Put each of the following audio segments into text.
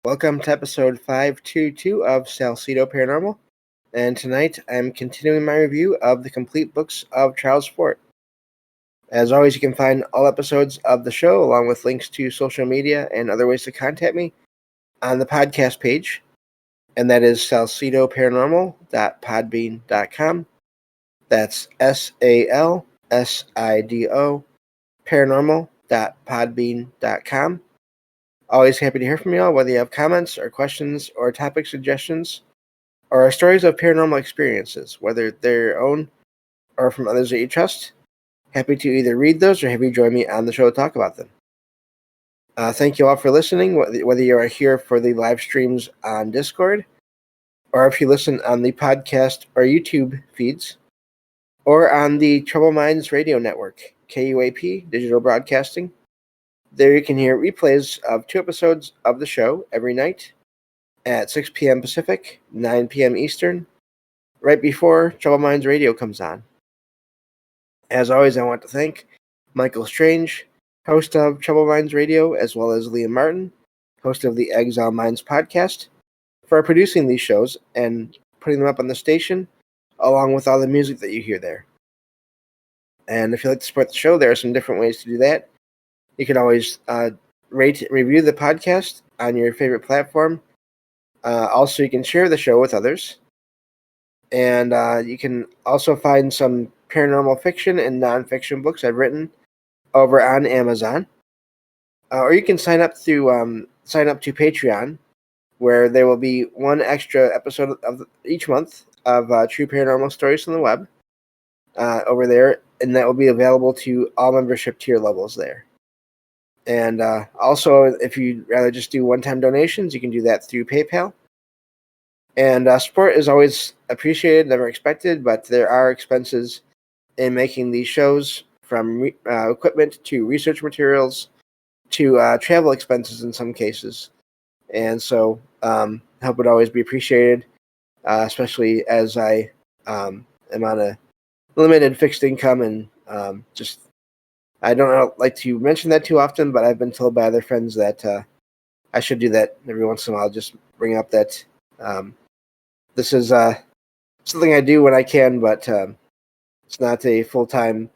Welcome to episode 522 of Salsidoparanormal, and tonight I'm continuing my review of the complete books of Charles Fort. As always, you can find all episodes of the show, along with links to social media and other ways to contact me, on the podcast page, and that is salsidoparanormal.podbean.com. That's SALSIDO paranormal.podbean.com. Always happy to hear from you all, whether you have comments or questions or topic suggestions or stories of paranormal experiences, whether they're your own or from others that you trust. Happy to either read those or have you join me on the show to talk about them. Thank you all for listening, whether you are here for the live streams on Discord or if you listen on the podcast or YouTube feeds or on the Troubled Minds Radio Network, KUAP, Digital Broadcasting. There you can hear replays of 2 episodes of the show every night at 6 p.m. Pacific, 9 p.m. Eastern, right before Troubled Minds Radio comes on. As always, I want to thank Michael Strange, host of Troubled Minds Radio, as well as Liam Martin, host of the Exile Minds podcast, for producing these shows and putting them up on the station, along with all the music that you hear there. And if you'd like to support the show, there are some different ways to do that. You can always rate and review the podcast on your favorite platform. Also, you can share the show with others. And you can also find some paranormal fiction and nonfiction books I've written over on Amazon. Or you can sign up to Patreon, where there will be one extra episode of each month of true paranormal stories from the web over there, and that will be available to all membership tier levels there. And also, if you'd rather just do one-time donations, you can do that through PayPal. And support is always appreciated, never expected, but there are expenses in making these shows, from equipment to research materials to travel expenses in some cases. And so help would always be appreciated, especially as I am on a limited fixed income and I don't like to mention that too often, but I've been told by other friends that I should do that every once in a while. Just bring up that this is something I do when I can, but it's not a full-time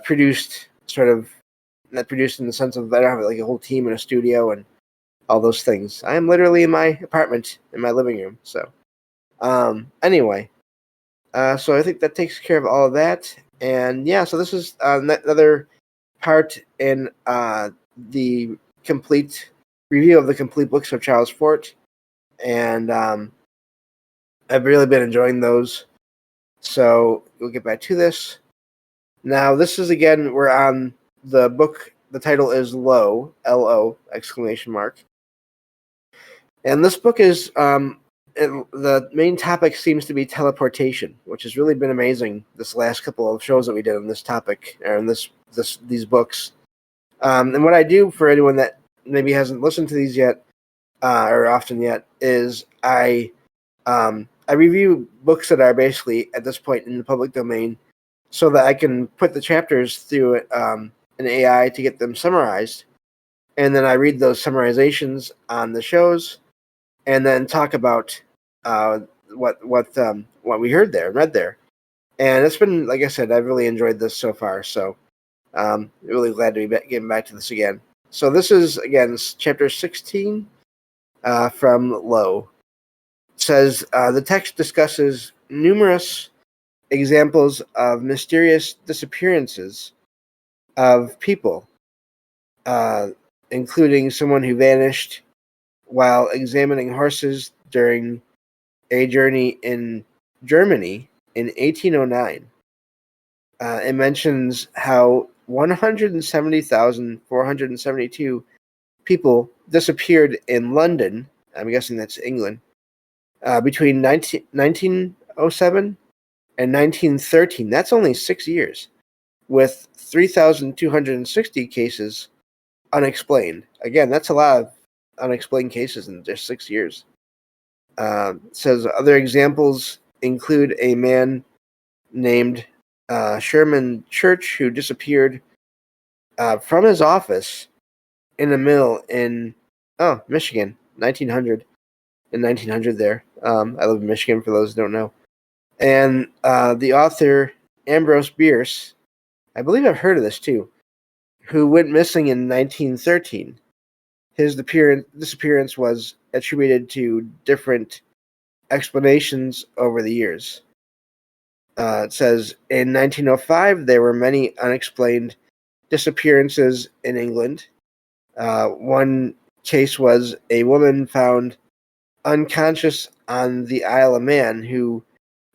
produced sort of, not produced in the sense of I don't have like a whole team in a studio and all those things. I am literally in my apartment, in my living room. So anyway, so I think that takes care of all of that. And yeah, so this is another part in the complete review of the complete books of Charles Fort. And I've really been enjoying those. So we'll get back to this. Now, this is, again, we're on the book. The title is Low, L-O, exclamation mark. And this book is... the main topic seems to be teleportation, which has really been amazing this last couple of shows that we did on this topic, or in these books. And what I do for anyone that maybe hasn't listened to these yet, or often yet, is I review books that are basically at this point in the public domain, so that I can put the chapters through an AI to get them summarized, and then I read those summarizations on the shows, and then talk about what we heard there and read there. And it's been, like I said, I've really enjoyed this so far. So really glad to be getting back to this again. So this is, again, chapter 16 from Low. It says, the text discusses numerous examples of mysterious disappearances of people, including someone who vanished while examining horses during a journey in Germany in 1809. It mentions how 170,472 people disappeared in London, I'm guessing that's England, between 1907 and 1913. That's only 6 years, with 3,260 cases unexplained. Again, that's a lot of unexplained cases in just 6 years. Says other examples include a man named Sherman Church who disappeared from his office in a mill in Michigan 1900 in 1900 there. I live in Michigan, for those who don't know. And the author, Ambrose Bierce, I believe I've heard of this too, who went missing in 1913. His disappearance was attributed to different explanations over the years. It says, in 1905, there were many unexplained disappearances in England. One case was a woman found unconscious on the Isle of Man who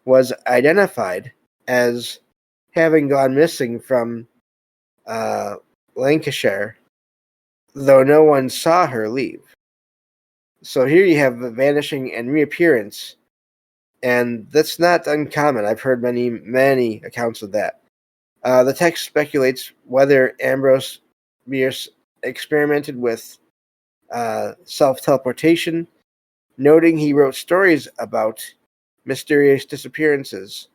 was identified as having gone missing from Lancashire, though no one saw her leave. So here you have the vanishing and reappearance, and that's not uncommon. I've heard many accounts of that. The text speculates whether Ambrose Bierce experimented with self-teleportation, noting he wrote stories about mysterious disappearances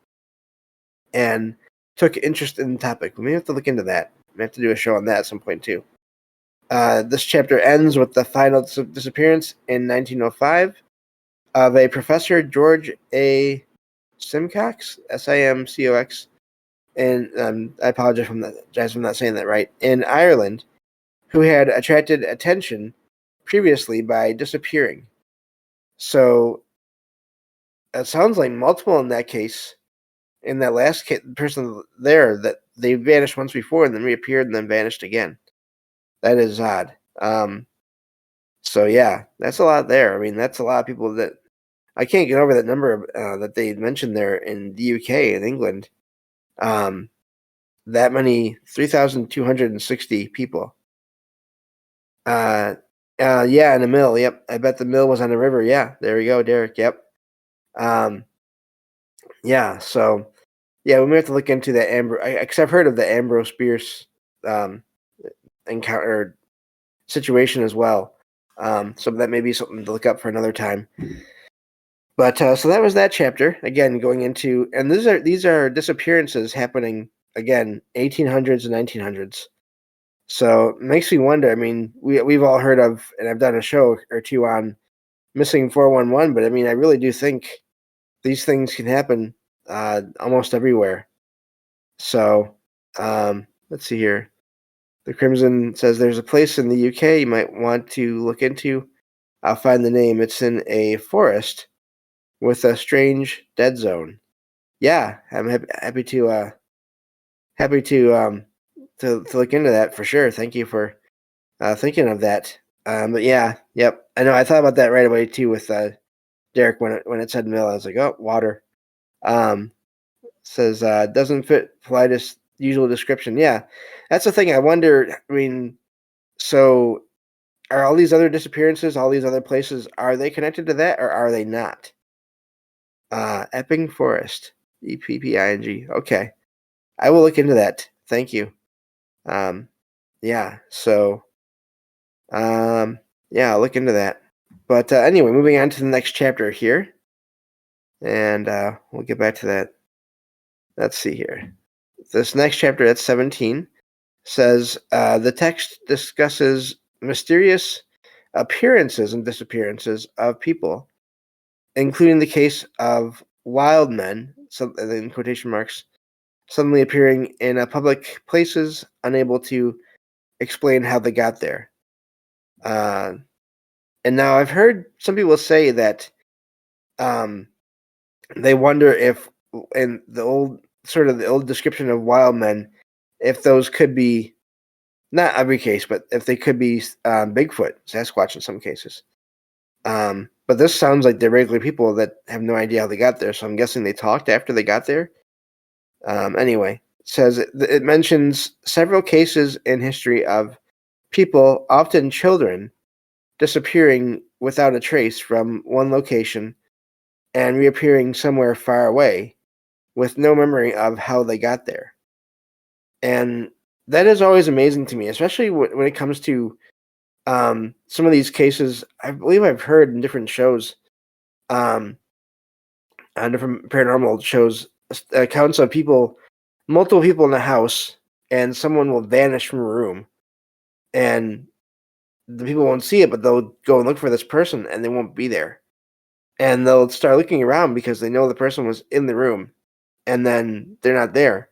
and took interest in the topic. We may have to look into that. We may have to do a show on that at some point too. This chapter ends with the final disappearance in 1905 of a Professor George A. Simcox, Simcox, and I apologize for not saying that right, in Ireland, who had attracted attention previously by disappearing. So it sounds like multiple in that case. In that last person there, that they vanished once before and then reappeared and then vanished again. That is odd. So yeah, that's a lot there. I mean, that's a lot of people that I can't get over that number that they mentioned there in the UK and England. That many, 3,260 people. Yeah, in a mill. Yep, I bet the mill was on a river. Yeah, there we go, Derek. Yep. Yeah. So, yeah, we may have to look into that because I've heard of the Ambrose Bierce encounter situation as well. So that may be something to look up for another time. But so that was that chapter. Again, going into, and these are disappearances happening again, 1800s and 1900s. So it makes me wonder. I mean, we've all heard of, and I've done a show or two on missing 411, but I mean, I really do think these things can happen almost everywhere. So let's see here. The Crimson says there's a place in the UK you might want to look into. I'll find the name. It's in a forest with a strange dead zone. Yeah, I'm happy to look into that for sure. Thank you for thinking of that. But yeah, yep. I know I thought about that right away too with Derek when it said mill. I was like, oh, water. Says doesn't fit politest usual description. Yeah, that's the thing. I wonder. I mean, so are all these other disappearances, all these other places, are they connected to that or are they not? Epping Forest, Epping. Okay, I will look into that. Thank you. Yeah. So, yeah, I'll look into that. But anyway, moving on to the next chapter here, and we'll get back to that. Let's see here. This next chapter, that's 17, says the text discusses mysterious appearances and disappearances of people, including the case of wild men, in quotation marks, suddenly appearing in public places, unable to explain how they got there. And now I've heard some people say that they wonder if, in the old description of wild men, if those could be, not every case, but if they could be Bigfoot, Sasquatch in some cases. But this sounds like they're regular people that have no idea how they got there, so I'm guessing they talked after they got there. Anyway, it says it mentions several cases in history of people, often children, disappearing without a trace from one location and reappearing somewhere far away with no memory of how they got there. And that is always amazing to me, especially when it comes to some of these cases. I believe I've heard in different shows, on different paranormal shows, accounts of multiple people in a house, and someone will vanish from a room, and the people won't see it, but they'll go and look for this person, and they won't be there. And they'll start looking around because they know the person was in the room, and then they're not there.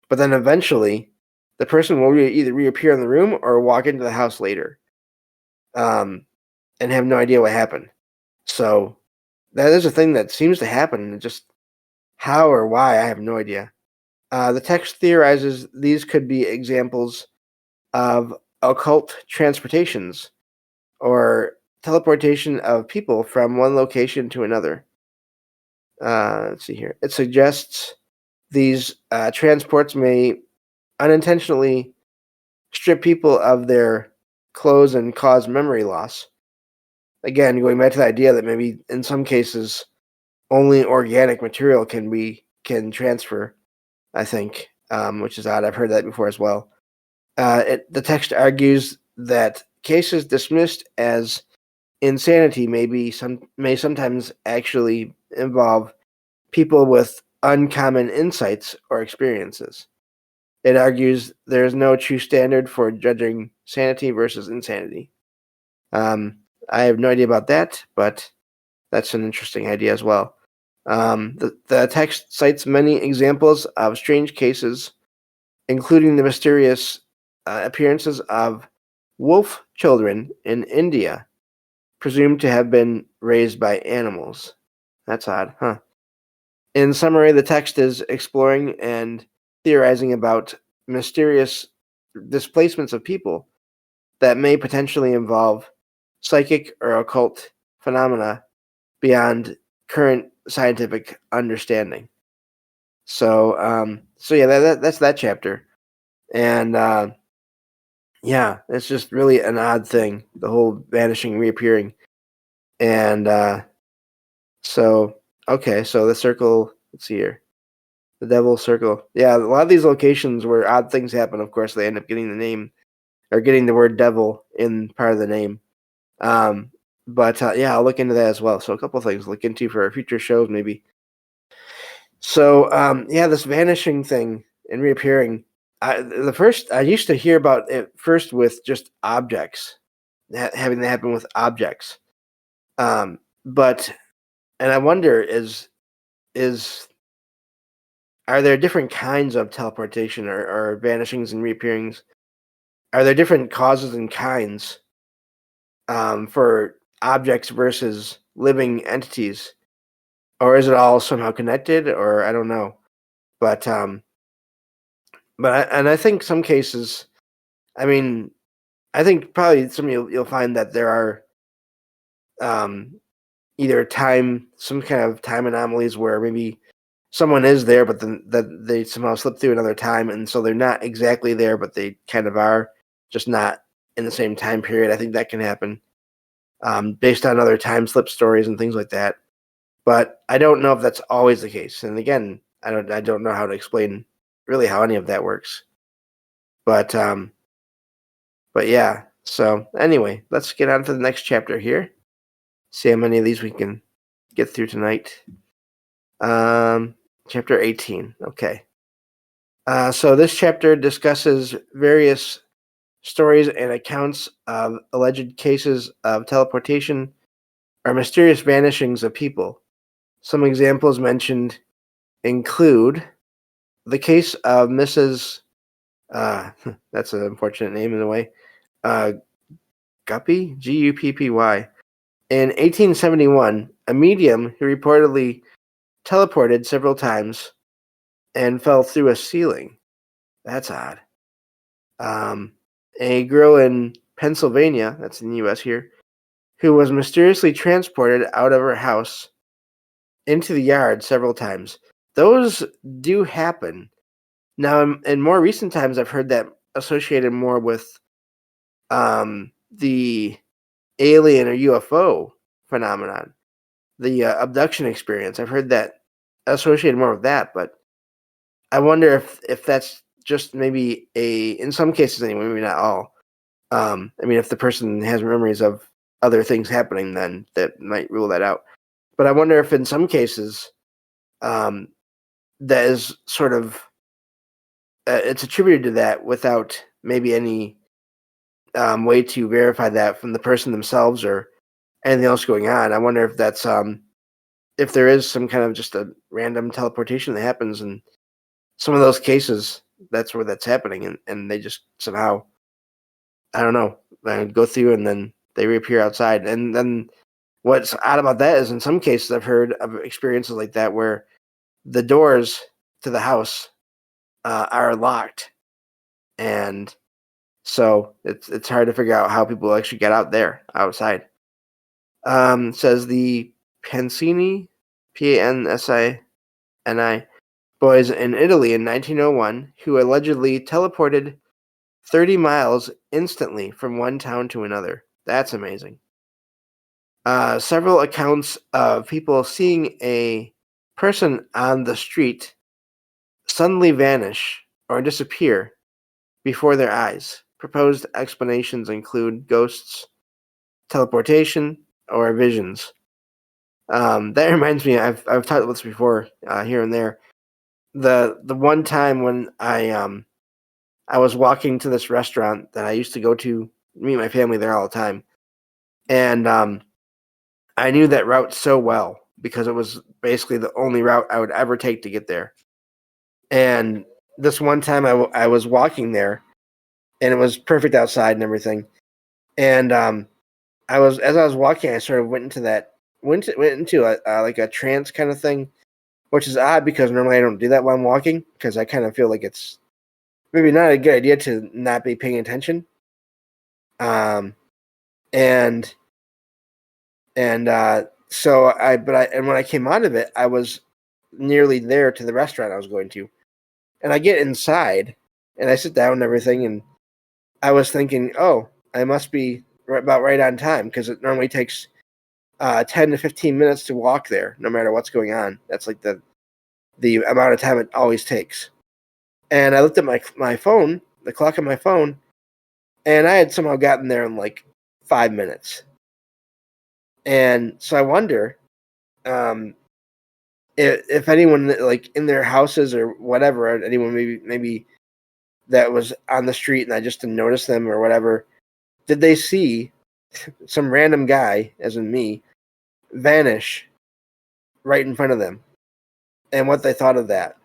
But then eventually, the person will either reappear in the room or walk into the house later, and have no idea what happened. So that is a thing that seems to happen. Just how or why, I have no idea. The text theorizes these could be examples of occult transportations or teleportation of people from one location to another. Let's see here. It suggests these transports may unintentionally strip people of their clothes and cause memory loss. Again, going back to the idea that maybe in some cases only organic material can transfer, I think, which is odd. I've heard that before as well. The text argues that cases dismissed as insanity may sometimes actually involve people with uncommon insights or experiences. It argues there is no true standard for judging sanity versus insanity. I have no idea about that, but that's an interesting idea as well. The text cites many examples of strange cases, including the mysterious appearances of wolf children in India, presumed to have been raised by animals. That's odd, huh? In summary, the text is exploring and theorizing about mysterious displacements of people that may potentially involve psychic or occult phenomena beyond current scientific understanding. So yeah, that's that chapter, and yeah, it's just really an odd thing, the whole vanishing, reappearing, and so okay, so the circle. Let's see here, the Devil's Circle. Yeah, a lot of these locations where odd things happen. Of course, they end up getting the name or getting the word devil in part of the name. But yeah, I'll look into that as well. So a couple of things to look into for future shows, maybe. So yeah, this vanishing thing and reappearing. I used to hear about it first with just objects, having that happen with objects. But and I wonder is are there different kinds of teleportation or vanishings and reappearings? Are there different causes and kinds for objects versus living entities? Or is it all somehow connected? Or I don't know. But I think some cases, I mean, I think probably some you'll find that there are um, either some kind of time anomalies where maybe someone is there, but then that they somehow slip through another time, and so they're not exactly there, but they kind of are, just not in the same time period. I think that can happen based on other time slip stories and things like that. But I don't know if that's always the case. And again, I don't know how to explain really how any of that works. But yeah. So anyway, let's get on to the next chapter here. See how many of these we can get through tonight. Chapter 18. Okay. So this chapter discusses various stories and accounts of alleged cases of teleportation or mysterious vanishings of people. Some examples mentioned include the case of Mrs. That's an unfortunate name in a way. Guppy, Guppy. In 1871, a medium who reportedly teleported several times and fell through a ceiling. That's odd. A girl in Pennsylvania, that's in the U.S. here, who was mysteriously transported out of her house into the yard several times. Those do happen. Now, in more recent times, I've heard that associated more with the alien or UFO phenomenon, the abduction experience. I've heard that associated more with that, but I wonder if that's just maybe in some cases anyway, maybe not all. I mean, if the person has memories of other things happening, then that might rule that out. But I wonder if in some cases, that is sort of it's attributed to that without maybe any way to verify that from the person themselves or anything else going on. I wonder if that's if there is some kind of just a random teleportation that happens in some of those cases. That's where that's happening, and they just somehow, I don't know, go through and then they reappear outside. And then what's odd about that is in some cases I've heard of experiences like that where the doors to the house are locked, and so it's hard to figure out how people actually get out there outside. Says the Pansini, Pansini boys in Italy in 1901 who allegedly teleported 30 miles instantly from one town to another. That's amazing. Several accounts of people seeing a person on the street suddenly vanish or disappear before their eyes. Proposed explanations include ghosts, teleportation, or visions. That reminds me, I've talked about this before here and there. The one time when I was walking to this restaurant that I used to go to meet my family there all the time, and I knew that route so well because it was basically the only route I would ever take to get there. And this one time I was walking there, and it was perfect outside and everything. And as I was walking, I sort of went into like a trance kind of thing, which is odd because normally I don't do that while I'm walking because I kind of feel like it's maybe not a good idea to not be paying attention. And so when I came out of it, I was nearly there to the restaurant I was going to, and I get inside and I sit down and everything, and I was thinking, oh, I must be about right on time because it normally takes 10 to 15 minutes to walk there, no matter what's going on. That's like the amount of time it always takes. And I looked at my phone, the clock on my phone, and I had somehow gotten there in like 5 minutes. And so I wonder if anyone like in their houses or whatever, anyone maybe that was on the street and I just didn't notice them or whatever, did they see some random guy, as in me, vanish right in front of them, and what they thought of that?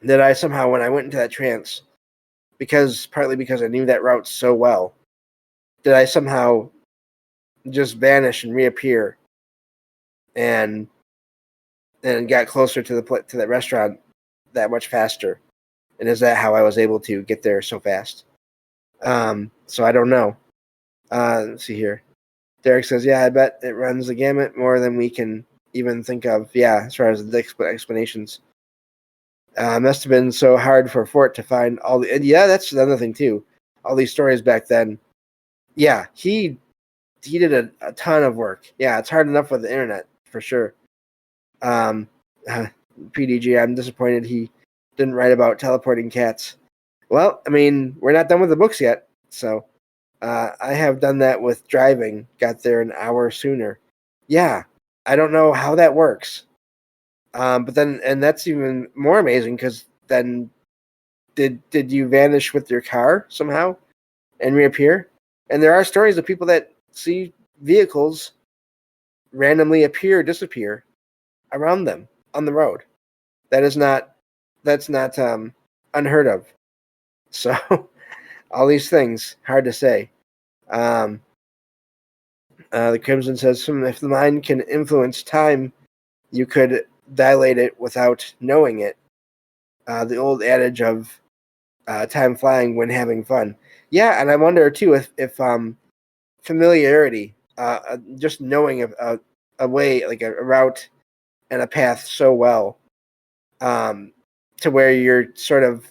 That I somehow, when I went into that trance, partly because I knew that route so well, did I somehow just vanish and reappear, and got closer to that restaurant that much faster? And is that how I was able to get there so fast? So I don't know. Let's see here. Derek says, yeah, I bet it runs the gamut more than we can even think of. Yeah, as far as the explanations. Must have been so hard for Fort to find all the... And yeah, that's another thing, too. All these stories back then. Yeah, he did a ton of work. Yeah, it's hard enough with the internet, for sure. PDG, I'm disappointed he didn't write about teleporting cats. Well, I mean, we're not done with the books yet, so I have done that with driving. Got there an hour sooner. Yeah, I don't know how that works. But then, and that's even more amazing because then, did you vanish with your car somehow and reappear? And there are stories of people that see vehicles randomly disappear around them on the road. That's not unheard of. So all these things, hard to say. The Crimson says, if the mind can influence time, you could dilate it without knowing it. The old adage of time flying when having fun. Yeah, and I wonder too if familiarity, just knowing a way, like a route and a path so well, to where you're sort of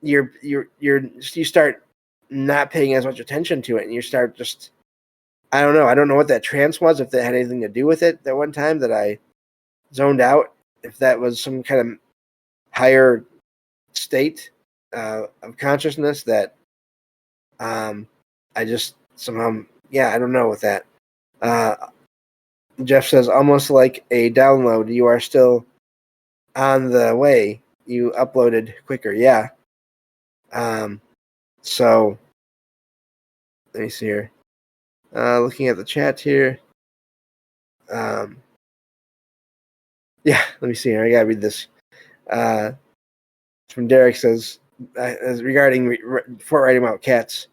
you start not paying as much attention to it, and you start just, I don't know what that trance was, if that had anything to do with it that one time that I zoned out, if that was some kind of higher state of consciousness that I just somehow, I don't know with that. Jeff says, almost like a download, you are still on the way, you uploaded quicker. Yeah. So Let me see here. Looking at the chat here. Yeah, let me see here. I gotta read this. From Derek says, regarding Fort writing about cats.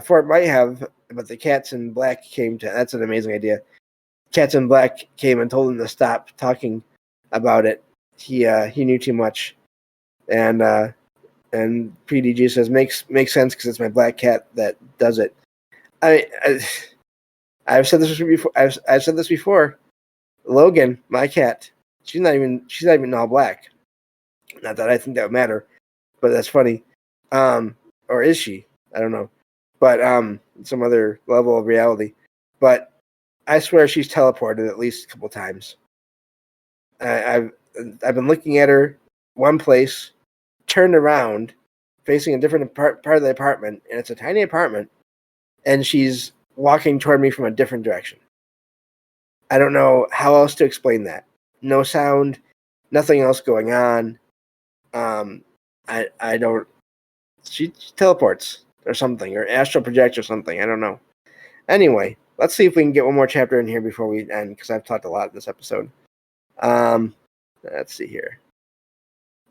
Fort might have, but the Cats in Black came to. That's an amazing idea. Cats in Black came and told him to stop talking about it. He knew too much, and PDG says makes sense because it's my black cat that does it. I've said this before. I've said this before. Logan, my cat, she's not even all black. Not that I think that would matter, but that's funny. Or is she? I don't know. But some other level of reality. But I swear she's teleported at least a couple times. I've been looking at her one place, turned around, facing a different part of the apartment, and it's a tiny apartment, and she's walking toward me from a different direction. I don't know how else to explain that. No sound, nothing else going on. I don't. She teleports or something, or astral projects or something. I don't know. Anyway, let's see if we can get one more chapter in here before we end, because I've talked a lot in this episode. Let's see here.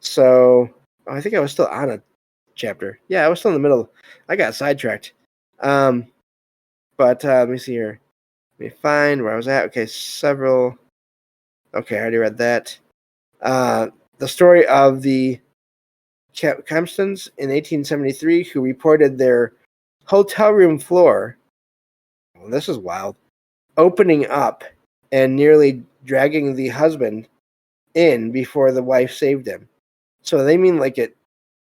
So, I think I was still on a chapter. Yeah, I was still in the middle. I got sidetracked. But let me see here. Let me find where I was at. Okay, several. Okay, I already read that. The story of the Kempstons in 1873 who reported their hotel room floor. Well, this is wild. Opening up and nearly dragging the husband in before the wife saved him. So they mean like it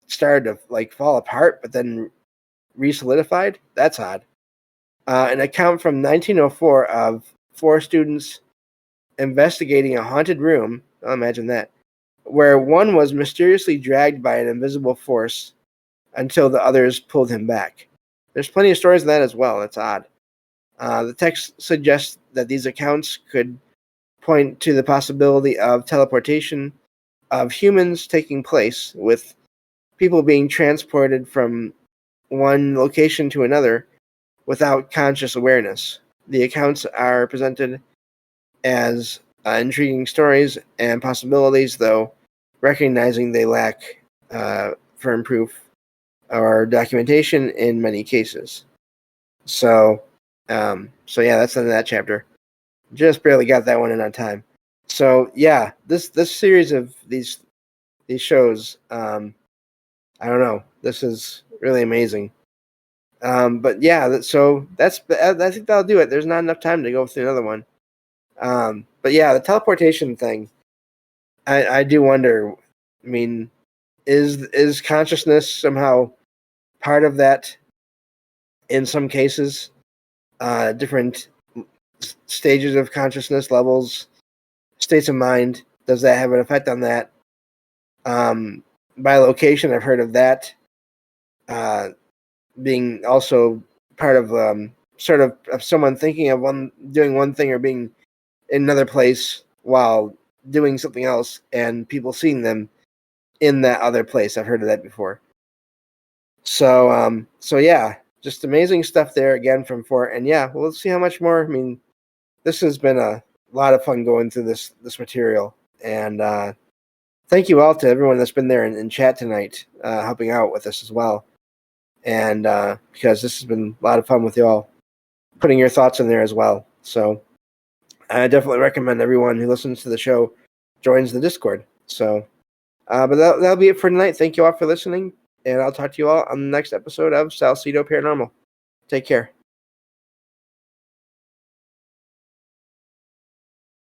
started to like fall apart, but then re-solidified? That's odd. An account from 1904 of 4 students investigating a haunted room. I'll imagine that. Where one was mysteriously dragged by an invisible force until the others pulled him back. There's plenty of stories of that as well. That's odd. The text suggests that these accounts could point to the possibility of teleportation of humans taking place, with people being transported from one location to another without conscious awareness. The accounts are presented as intriguing stories and possibilities, though recognizing they lack firm proof or documentation in many cases. So yeah, that's the end of that chapter. Just barely got that one in on time. So yeah, this series of these shows, I don't know. This is really amazing. But yeah, so I think that'll do it. There's not enough time to go through another one. But yeah, the teleportation thing, I do wonder. I mean, is consciousness somehow part of that? In some cases, different stages of consciousness levels, states of mind. Does that have an effect on that? By location, I've heard of that being also part of sort of someone thinking of doing one thing or being in another place while doing something else, and people seeing them in that other place. I've heard of that before. So yeah, just amazing stuff there again from Fort. And yeah, we'll see how much more. I mean, this has been a lot of fun going through this material, and thank you all to everyone that's been there in chat tonight, helping out with this as well. And because this has been a lot of fun with you all, putting your thoughts in there as well. So I definitely recommend everyone who listens to the show joins the Discord. So, but that'll be it for tonight. Thank you all for listening, and I'll talk to you all on the next episode of Salsidoparanormal. Take care.